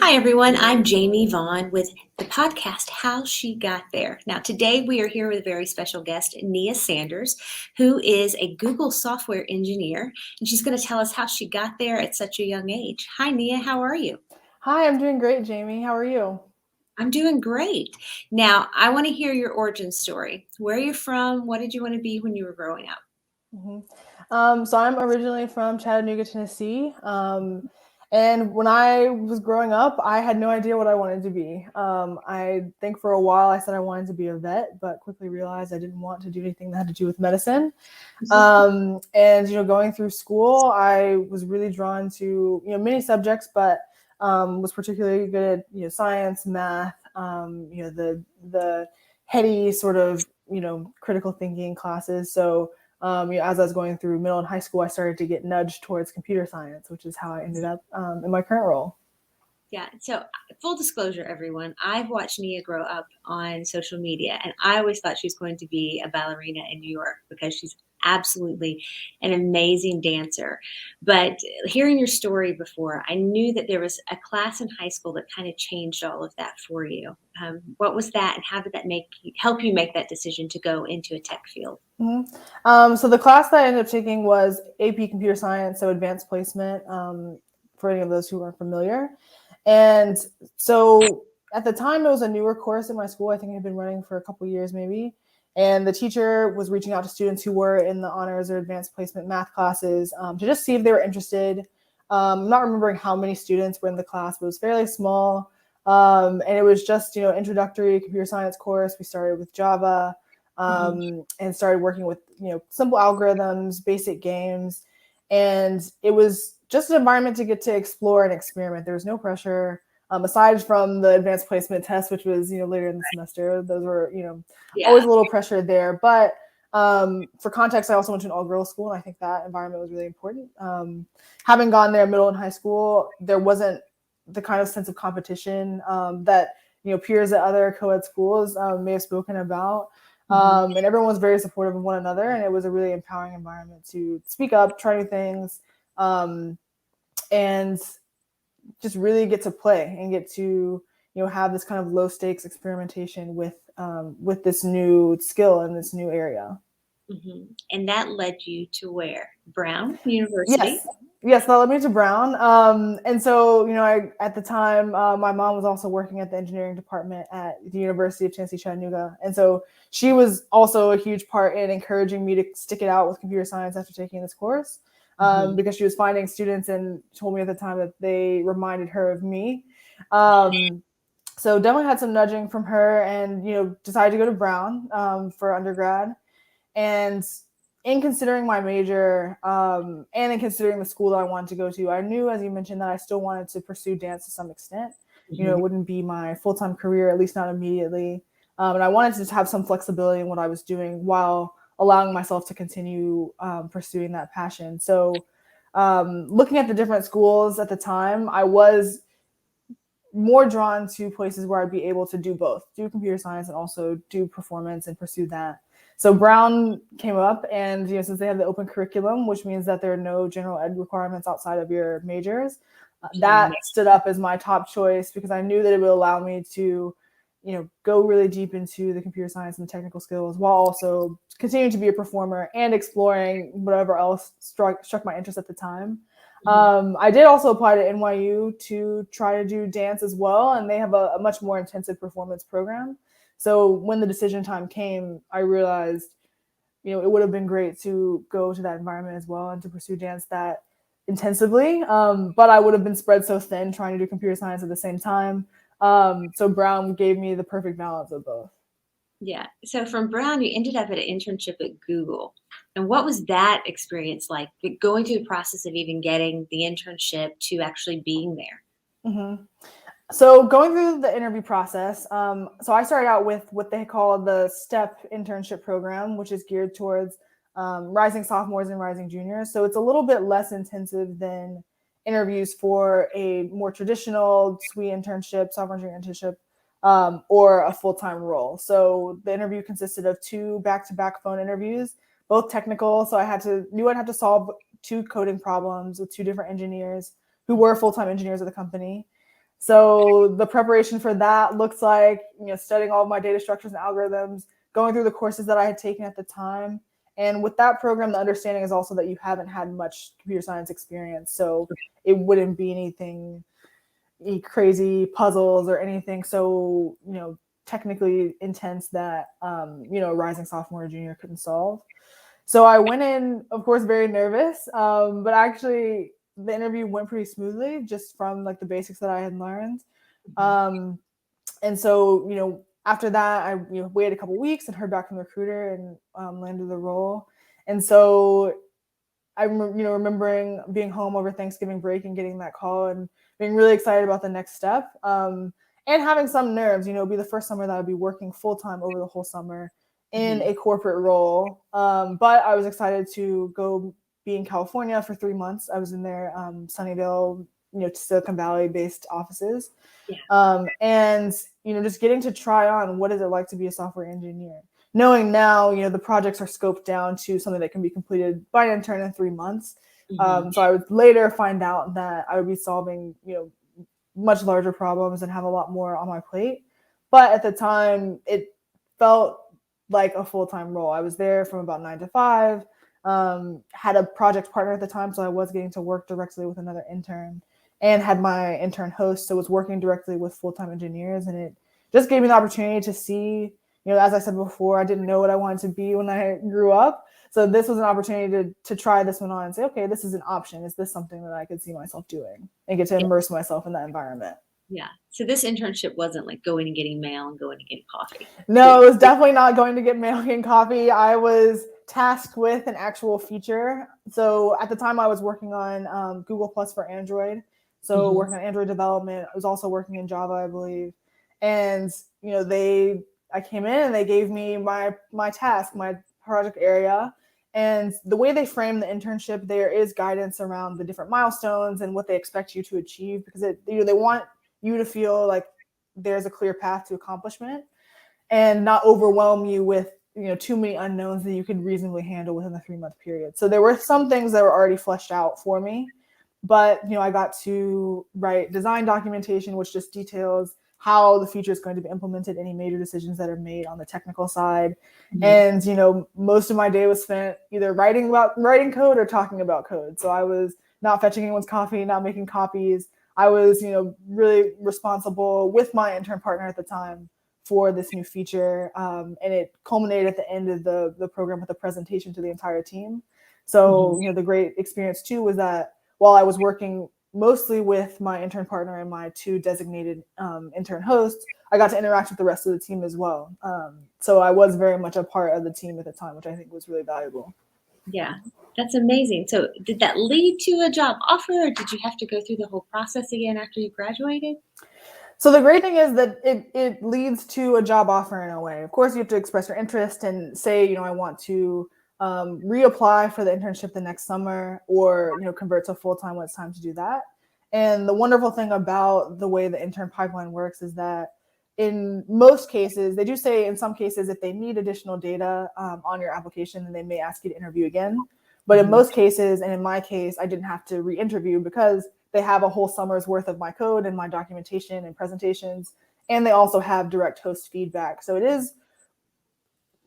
Hi, everyone. I'm Jamie Vaughn with the podcast How She Got There. Now, today we are here with a very special guest, Nia Sanders, who is a Google software engineer, and she's going to tell us how she got there at such a young age. Hi, Nia. How are you? Hi, I'm doing great, Jamie. How are you? I'm doing great. Now, I want to hear your origin story. Where are you from? What did you want to be when you were growing up? hmm so I'm originally from Chattanooga, Tennessee. And when I was growing up, I had no idea what I wanted to be. I think for a while I said I wanted to be a vet, but quickly realized I didn't want to do anything that had to do with medicine. And going through school, I was really drawn to many subjects, but was particularly good at science, math, the heady sort of critical thinking classes. So as I was going through middle and high school, I started to get nudged towards computer science, which is how I ended up in my current role. Yeah. So, full disclosure, everyone, I've watched Nia grow up on social media, and I always thought she was going to be a ballerina in New York because she's absolutely an amazing dancer. But hearing your story before, I knew that there was a class in high school that kind of changed all of that for you. What was that, and how did that help you make that decision to go into a tech field? So the class that I ended up taking was AP Computer Science, so advanced placement, for any of those who aren't familiar. And so at the time, it was a newer course in my school. I think it had been running for a couple of years maybe. And the teacher was reaching out to students who were in the honors or advanced placement math classes to just see if they were interested. I'm not remembering how many students were in the class, but it was fairly small. And it was just, introductory computer science course. We started with Java and started working with, simple algorithms, basic games. And it was just an environment to get to explore and experiment. There was no pressure. Aside from the advanced placement test, which was later in the semester, those were always Yeah. a little pressure there. But for context, I also went to an all-girls school, and I think that environment was really important. Having gone there middle and high school, there wasn't the kind of sense of competition that peers at other co-ed schools may have spoken about. And everyone was very supportive of one another, and it was a really empowering environment to speak up, try new things, and just really get to play and get to have this kind of low stakes experimentation with this new skill in this new area. And that led you to where? Brown University. Yes. Yes, that led me to Brown. And so, at the time, my mom was also working at the engineering department at the University of Tennessee, Chattanooga. And so she was also a huge part in encouraging me to stick it out with computer science after taking this course, because she was finding students and told me at the time that they reminded her of me. So definitely had some nudging from her and, decided to go to Brown for undergrad. And in considering my major and in considering the school that I wanted to go to, I knew, as you mentioned, that I still wanted to pursue dance to some extent. It wouldn't be my full-time career, at least not immediately. And I wanted to have some flexibility in what I was doing while allowing myself to continue pursuing that passion. So looking at the different schools at the time, I was more drawn to places where I'd be able to do both, do computer science and also do performance and pursue that. So Brown came up, and since they have the open curriculum, which means that there are no general ed requirements outside of your majors, that stood up as my top choice because I knew that it would allow me to, go really deep into the computer science and the technical skills while also continuing to be a performer and exploring whatever else struck my interest at the time. I did also apply to NYU to try to do dance as well, and they have a much more intensive performance program. So when the decision time came, I realized, it would have been great to go to that environment as well and to pursue dance that intensively. But I would have been spread so thin trying to do computer science at the same time. So Brown gave me the perfect balance of both. Yeah. So from Brown, you ended up at an internship at Google. And what was that experience like, going through the process of even getting the internship to actually being there? Mm-hmm. So going through the interview process, so I started out with what they call the STEP internship program, which is geared towards rising sophomores and rising juniors. So it's a little bit less intensive than interviews for a more traditional SWE internship, sophomore engineering internship, or a full-time role. So the interview consisted of 2 back-to-back phone interviews, both technical. So knew I'd have to solve 2 coding problems with 2 different engineers who were full-time engineers of the company. So the preparation for that looks like, studying all of my data structures and algorithms, going through the courses that I had taken at the time. And with that program, the understanding is also that you haven't had much computer science experience. So it wouldn't be anything crazy puzzles or anything so, technically intense that, a rising sophomore or junior couldn't solve. So I went in, of course, very nervous, but actually the interview went pretty smoothly just from like the basics that I had learned. Um, and so, after that, I waited a couple weeks and heard back from the recruiter and landed the role. And so I remembering being home over Thanksgiving break and getting that call and being really excited about the next step. And having some nerves, it'd be the first summer that I'd be working full time over the whole summer in a corporate role. But I was excited to go be in California for 3 months. I was in their Sunnyvale, Silicon Valley based offices. And, just getting to try on what is it like to be a software engineer. Knowing now, the projects are scoped down to something that can be completed by an intern in 3 months. So I would later find out that I would be solving, much larger problems and have a lot more on my plate. But at the time, it felt like a full-time role. I was there from about 9 to 5, had a project partner at the time, so I was getting to work directly with another intern and had my intern host, so was working directly with full-time engineers. And it just gave me the opportunity to see, as I said before, I didn't know what I wanted to be when I grew up. So this was an opportunity to try this one on and say, okay, this is an option. Is this something that I could see myself doing and get to immerse myself in that environment? Yeah. So this internship wasn't like going and getting mail and going and getting coffee. No, it was definitely not going to get mail and coffee. I was tasked with an actual feature. So at the time I was working on Google Plus for Android. So working on Android development. I was also working in Java, I believe. And, I came in and they gave me my task, my project area. And the way they frame the internship, there is guidance around the different milestones and what they expect you to achieve, because they want you to feel like there's a clear path to accomplishment and not overwhelm you with too many unknowns that you could reasonably handle within the 3-month period. So there were some things that were already fleshed out for me, but I got to write design documentation, which just details how the feature is going to be implemented, any major decisions that are made on the technical side. And most of my day was spent either writing code or talking about code. So I was not fetching anyone's coffee, not making copies. I was really responsible with my intern partner at the time for this new feature, and it culminated at the end of the program with a presentation to the entire team. So the great experience too was that while I was working mostly with my intern partner and my 2 designated intern hosts, I got to interact with the rest of the team as well. So I was very much a part of the team at the time, which I think was really valuable. Yeah, that's amazing. So did that lead to a job offer, or did you have to go through the whole process again after you graduated? So the great thing is that it leads to a job offer in a way. Of course, you have to express your interest and say, I want to reapply for the internship the next summer, or convert to full-time when it's time to do that. And the wonderful thing about the way the intern pipeline works is that in most cases, they do say in some cases, if they need additional data on your application, then they may ask you to interview again. But in most cases, and in my case, I didn't have to re-interview because they have a whole summer's worth of my code and my documentation and presentations. And they also have direct host feedback. So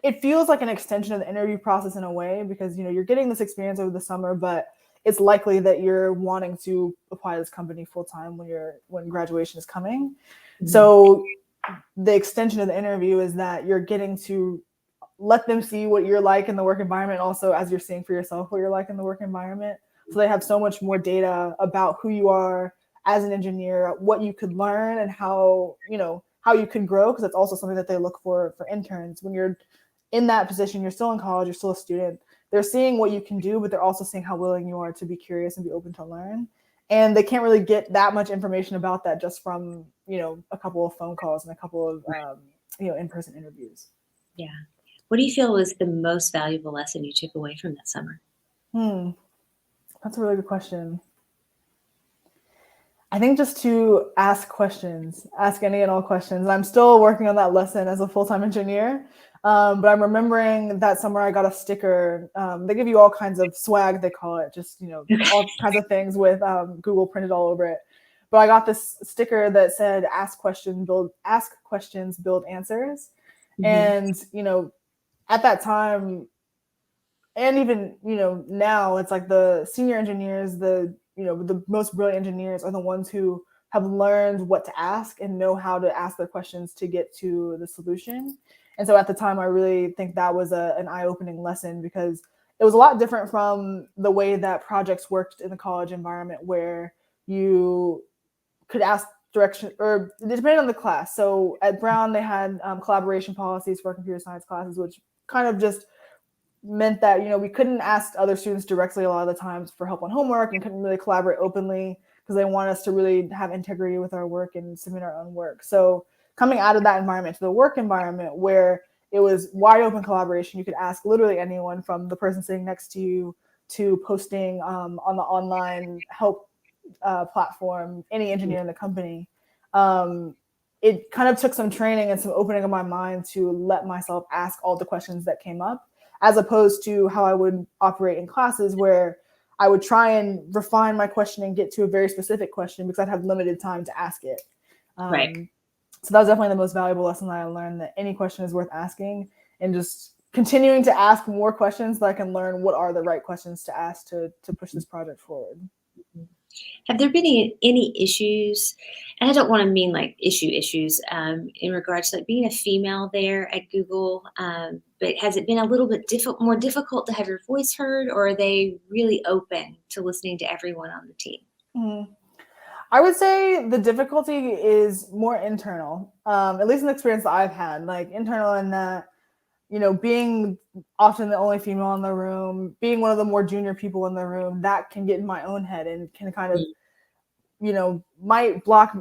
it feels like an extension of the interview process in a way, because you're getting this experience over the summer, but it's likely that you're wanting to apply to this company full time when graduation is coming. So the extension of the interview is that you're getting to let them see what you're like in the work environment, also as you're seeing for yourself what you're like in the work environment. So they have so much more data about who you are as an engineer, what you could learn, and how you can grow, because that's also something that they look for interns. When you're in that position, you're still in college, you're still a student. They're seeing what you can do, but they're also seeing how willing you are to be curious and be open to learn. And they can't really get that much information about that just from, a couple of phone calls and a couple of, in-person interviews. Yeah. What do you feel was the most valuable lesson you took away from that summer? That's a really good question. I think just to ask questions, ask any and all questions. And I'm still working on that lesson as a full-time engineer. But I'm remembering that summer I got a sticker. They give you all kinds of swag, they call it, just, all kinds of things with Google printed all over it. but I got this sticker that said ask questions, build answers. Hmm. And, at that time, and even, now, it's like the senior engineers, the most brilliant engineers are the ones who have learned what to ask and know how to ask their questions to get to the solution. And so at the time, I really think that was an eye-opening lesson, because it was a lot different from the way that projects worked in the college environment, where you could ask direction, or it depended on the class. So at Brown, they had collaboration policies for computer science classes, which kind of just meant that, we couldn't ask other students directly a lot of the times for help on homework, and couldn't really collaborate openly, because they want us to really have integrity with our work and submit our own work. So coming out of that environment to the work environment, where it was wide open collaboration, you could ask literally anyone, from the person sitting next to you to posting on the online help platform, any engineer in the company. Um, it kind of took some training and some opening of my mind to let myself ask all the questions that came up, as opposed to how I would operate in classes, where I would try and refine my question and get to a very specific question, because I'd have limited time to ask it. Right. Um, so that was definitely the most valuable lesson that I learned, that any question is worth asking, and just continuing to ask more questions, so I can learn what are the right questions to ask to push this project forward. Have there been any issues? And I don't want to mean like issues in regards to like being a female there at Google, but has it been a little bit more difficult to have your voice heard, or are they really open to listening to everyone on the team? Mhm. I would say the difficulty is more internal, at least in the experience that I've had, like internal in that, being often the only female in the room, being one of the more junior people in the room, that can get in my own head and can kind of,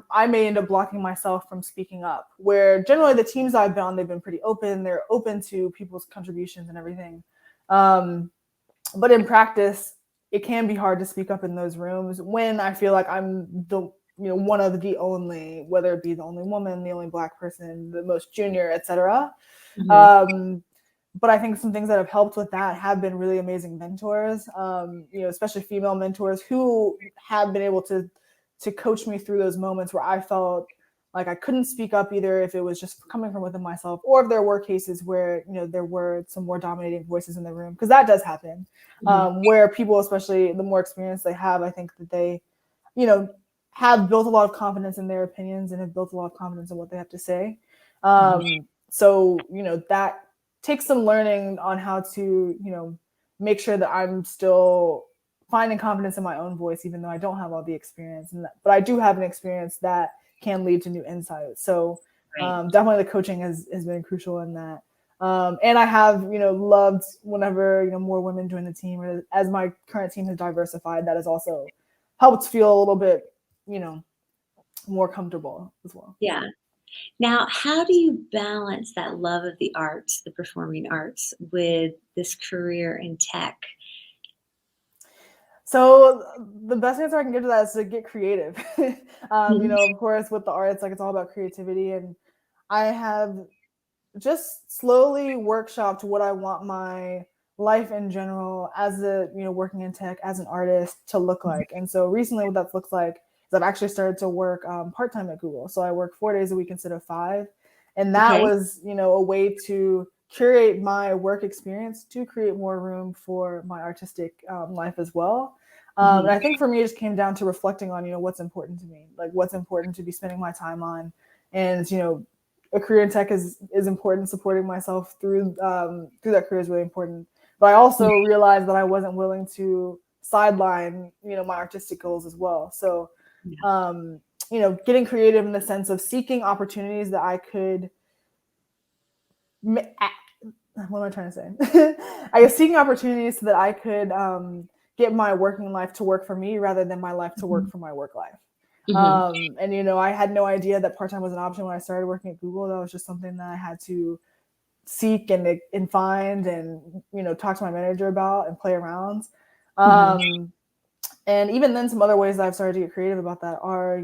I may end up blocking myself from speaking up. Where generally the teams I've been on, they've been pretty open. They're open to people's contributions and everything. Um, but in practice, it can be hard to speak up in those rooms when I feel like I'm one of the only, whether it be the only woman, the only Black person, the most junior, etc. Hmm. Um, but I think some things that have helped with that have been really amazing mentors, especially female mentors who have been able to coach me through those moments where I felt like I couldn't speak up, either if it was just coming from within myself, or if there were cases where there were some more dominating voices in the room, because that does happen, Hmm. where people, especially the more experience they have, I think that they you know have built a lot of confidence in their opinions and have built a lot of confidence in what they have to say. Hmm. So that takes some learning on how to make sure that I'm still finding confidence in my own voice, even though I don't have all the experience, but I do have an experience that can lead to new insights. So Right. definitely the coaching has been crucial in that. And I have loved whenever more women join the team, or as my current team has diversified, that has also helped feel a little bit you know more comfortable as well. Yeah. Now, how do you balance that love of the arts, the performing arts, with this career in tech? So the best answer I can give to that is to get creative. Mhm. Of course, with the arts, like, it's all about creativity, and I have just slowly workshopped what I want my life in general, as a working in tech as an artist, to look like. And so recently, what that looks like is I've actually started to work part time at Google. So I work 4 days a week instead of 5, and that Okay. was a way to curate my work experience to create more room for my artistic life as well. And Mhm. I think for me, it just came down to reflecting on what's important to me, like what's important to be spending my time on. And a career in tech is important. Supporting myself through that career is really important. But I also realized that I wasn't willing to sideline my artistic goals as well. So Yeah. um, getting creative in the sense of seeking opportunities that I could. What am I trying to say? I guess seeking opportunities so that I could get my working life to work for me, rather than my life to work Mhm. for my work life. Mhm. And I had no idea that part time was an option when I started working at Google. That was just something that I had to seek and find, and talk to my manager about and play around. Mhm. Um, and even then, some other ways that I've started to get creative about that are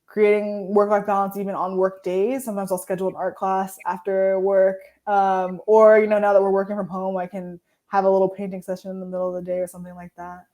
creating work life balance even on work days. Sometimes I'll schedule an art class after work, or now that we're working from home, I can have a little painting session in the middle of the day or something like that.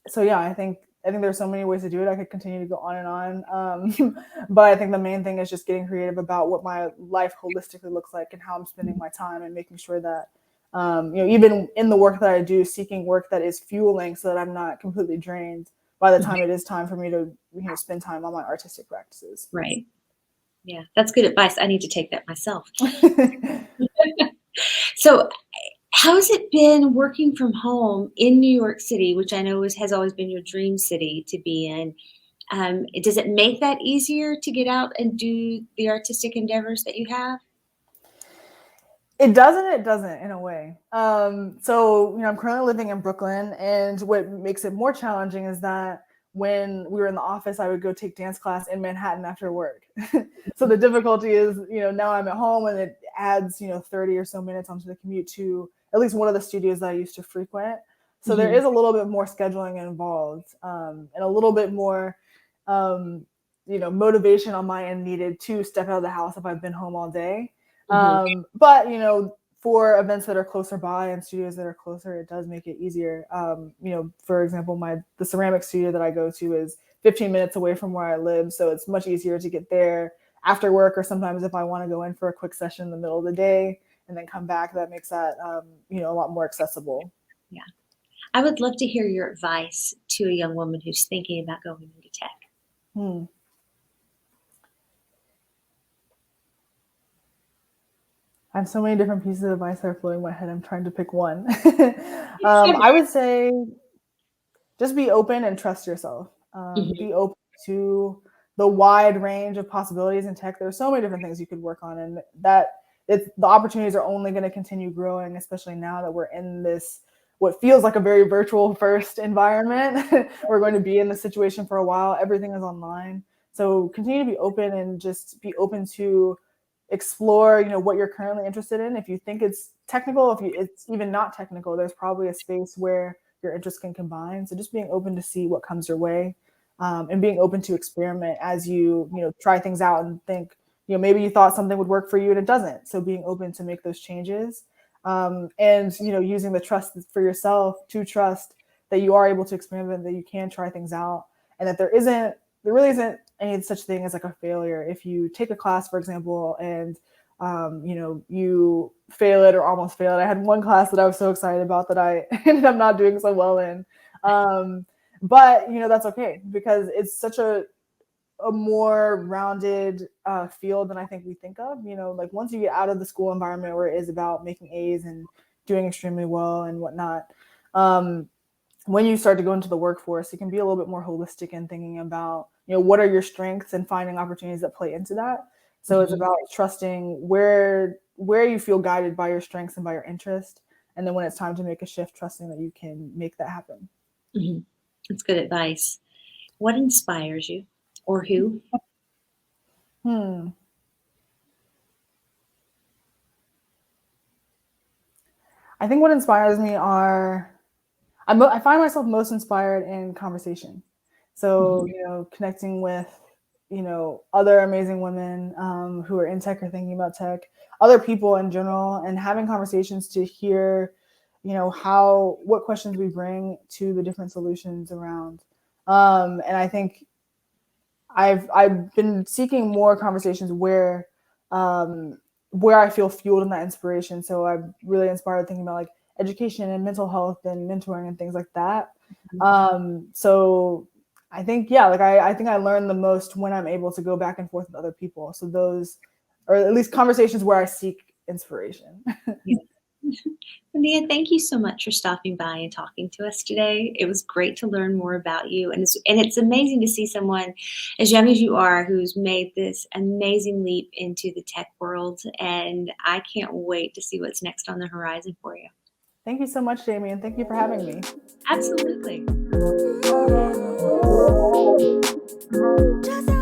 So yeah, I think I think there's so many ways to do it. I could continue to go on and on. But I think the main thing is just getting creative about what my life holistically looks like and how I'm spending my time, and making sure that, even in the work that I do, seeking work that is fueling so that I'm not completely drained by the time it is time for me to, spend time on my artistic practices. Right. Yeah, that's good advice. I need to take that myself. So, how's it been working from home in New York City, which I know has always been your dream city to be in? Does it make that easier to get out and do the artistic endeavors that you have? It does and it doesn't, in a way. So, I'm currently living in Brooklyn, and what makes it more challenging is that when we were in the office, I would go take dance class in Manhattan after work. So the difficulty is, now I'm at home, and it adds, 30 or so minutes onto the commute to at least one of the studios that I used to frequent. So there Mhm, is a little bit more scheduling involved, and a little bit more, um, motivation on my end needed to step out of the house if I've been home all day. mhm, But for events that are closer by and studios that are closer, it does make it easier. For example, the ceramic studio that I go to is 15 minutes away from where I live, so it's much easier to get there after work, or sometimes if I want to go in for a quick session in the middle of the day and then come back, that makes that a lot more accessible. yeah. I would love to hear your advice to a young woman who's thinking about going into tech. Hmm. I have so many different pieces of advice that are floating in my head. I'm trying to pick one. I would say just be open and trust yourself. Mhm, Be open to the wide range of possibilities in tech. There are so many different things you could work on, and the opportunities are only going to continue growing, especially now that we're in this what feels like a very virtual first environment. We're going to be in this situation for a while. Everything is online, so continue to be open and just be open to explore what you're currently interested in. If you think it's technical, if it's even not technical, there's probably a space where your interests can combine. So just being open to see what comes your way, and being open to experiment as you try things out and think maybe you thought something would work for you and it doesn't. So being open to make those changes, and using the trust for yourself to trust that you are able to experiment, that you can try things out, and that there really isn't any such thing as like a failure. If you take a class, for example, and you fail it or almost fail it. I had one class that I was so excited about that I ended up not doing so well in. But that's okay, because it's such a more rounded field than I think we think of. Like once you get out of the school environment where it is about making A's and doing extremely well and whatnot, um, when you start to go into the workforce, it can be a little bit more holistic in thinking about, what are your strengths and finding opportunities that play into that. So it's mhm, about trusting where you feel guided by your strengths and by your interest. And then when it's time to make a shift, trusting that you can make that happen. mhm. That's good advice. What inspires you, or who? Hmm. I think what inspires me I find myself most inspired in conversation. So, Mhm, connecting with, other amazing women who are in tech or thinking about tech, other people in general, and having conversations to hear, what questions we bring to the different solutions around. And I think I've been seeking more conversations where I feel fueled in that inspiration. So I'm really inspired thinking about like education and mental health and mentoring and things like that. mhm. So I think, yeah, like I think I learn the most when I'm able to go back and forth with other people. So those, or at least conversations where I seek inspiration. Yeah. Leah, thank you so much for stopping by and talking to us today. It was great to learn more about you, and it's amazing to see someone as young as you are who's made this amazing leap into the tech world. And I can't wait to see what's next on the horizon for you. Thank you so much, Jamie, and thank you for having me. Absolutely. Just